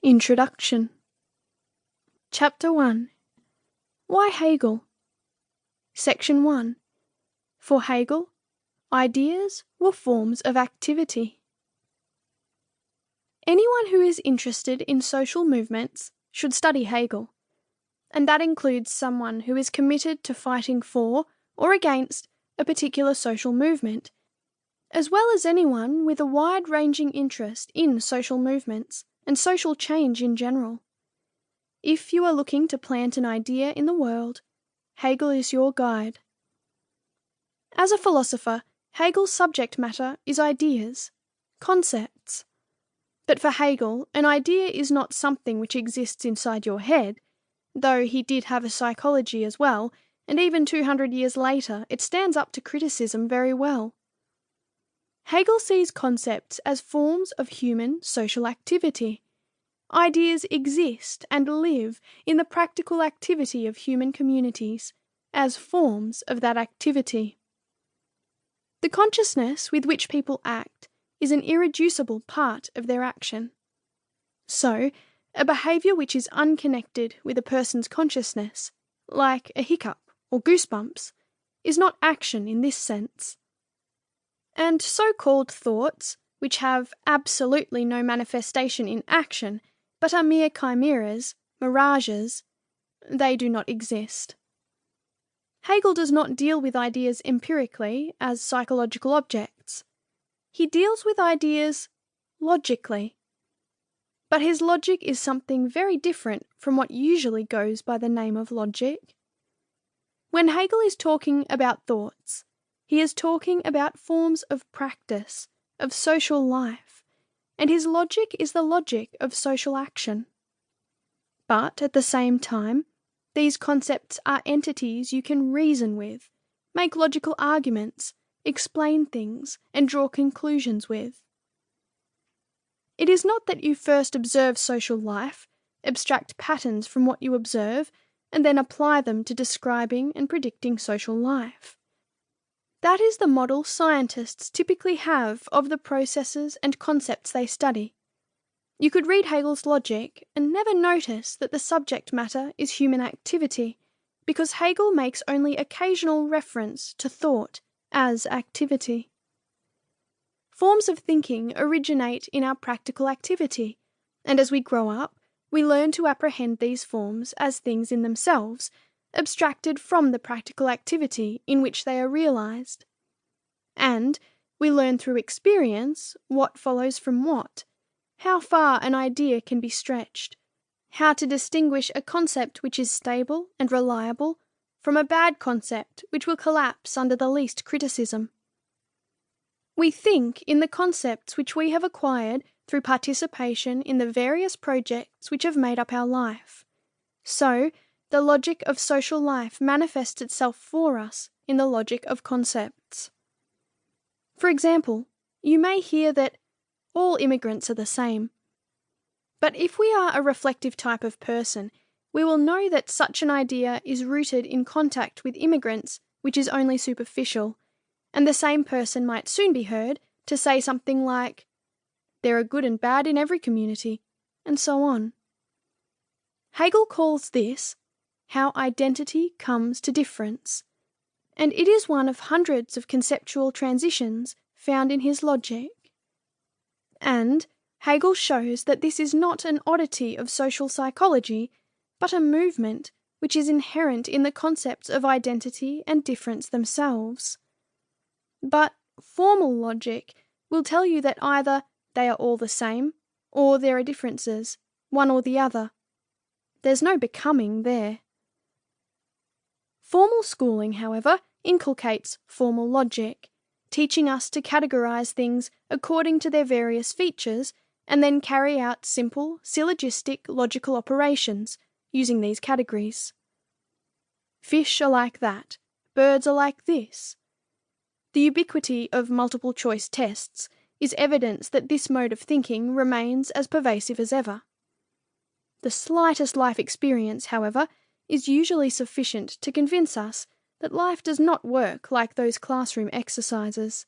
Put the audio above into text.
Introduction. Chapter 1. Why Hegel? Section 1. For Hegel, ideas were forms of activity. Anyone who is interested in social movements should study Hegel, and that includes someone who is committed to fighting for or against a particular social movement, as well as anyone with a wide-ranging interest in social movements and social change in general. If you are looking to plant an idea in the world, Hegel is your guide. As a philosopher, Hegel's subject matter is ideas, concepts. But for Hegel, an idea is not something which exists inside your head, though he did have a psychology as well, and even 200 years later it stands up to criticism very well. Hegel sees concepts as forms of human social activity. Ideas exist and live in the practical activity of human communities as forms of that activity. The consciousness with which people act is an irreducible part of their action. So, a behaviour which is unconnected with a person's consciousness, like a hiccup or goosebumps, is not action in this sense. And so-called thoughts, which have absolutely no manifestation in action, but are mere chimeras, mirages, they do not exist. Hegel does not deal with ideas empirically as psychological objects. He deals with ideas logically. But his logic is something very different from what usually goes by the name of logic. When Hegel is talking about thoughts, he is talking about forms of practice, of social life, and his logic is the logic of social action. But at the same time, these concepts are entities you can reason with, make logical arguments, explain things, and draw conclusions with. It is not that you first observe social life, abstract patterns from what you observe, and then apply them to describing and predicting social life. That is the model scientists typically have of the processes and concepts they study. You could read Hegel's logic and never notice that the subject matter is human activity, because Hegel makes only occasional reference to thought as activity. Forms of thinking originate in our practical activity, and as we grow up, we learn to apprehend these forms as things in themselves, abstracted from the practical activity in which they are realized. And we learn through experience what follows from what, how far an idea can be stretched, how to distinguish a concept which is stable and reliable from a bad concept which will collapse under the least criticism. We think in the concepts which we have acquired through participation in the various projects which have made up our life. So, the logic of social life manifests itself for us in the logic of concepts. For example, you may hear that all immigrants are the same. But if we are a reflective type of person, we will know that such an idea is rooted in contact with immigrants which is only superficial, and the same person might soon be heard to say something like, "There are good and bad in every community," and so on. Hegel calls this how identity comes to difference, and it is one of hundreds of conceptual transitions found in his logic. And Hegel shows that this is not an oddity of social psychology, but a movement which is inherent in the concepts of identity and difference themselves. But formal logic will tell you that either they are all the same, or there are differences, one or the other. There's no becoming there. Formal schooling, however, inculcates formal logic, teaching us to categorize things according to their various features and then carry out simple, syllogistic logical operations using these categories. Fish are like that, birds are like this. The ubiquity of multiple choice tests is evidence that this mode of thinking remains as pervasive as ever. The slightest life experience, however, is usually sufficient to convince us that life does not work like those classroom exercises.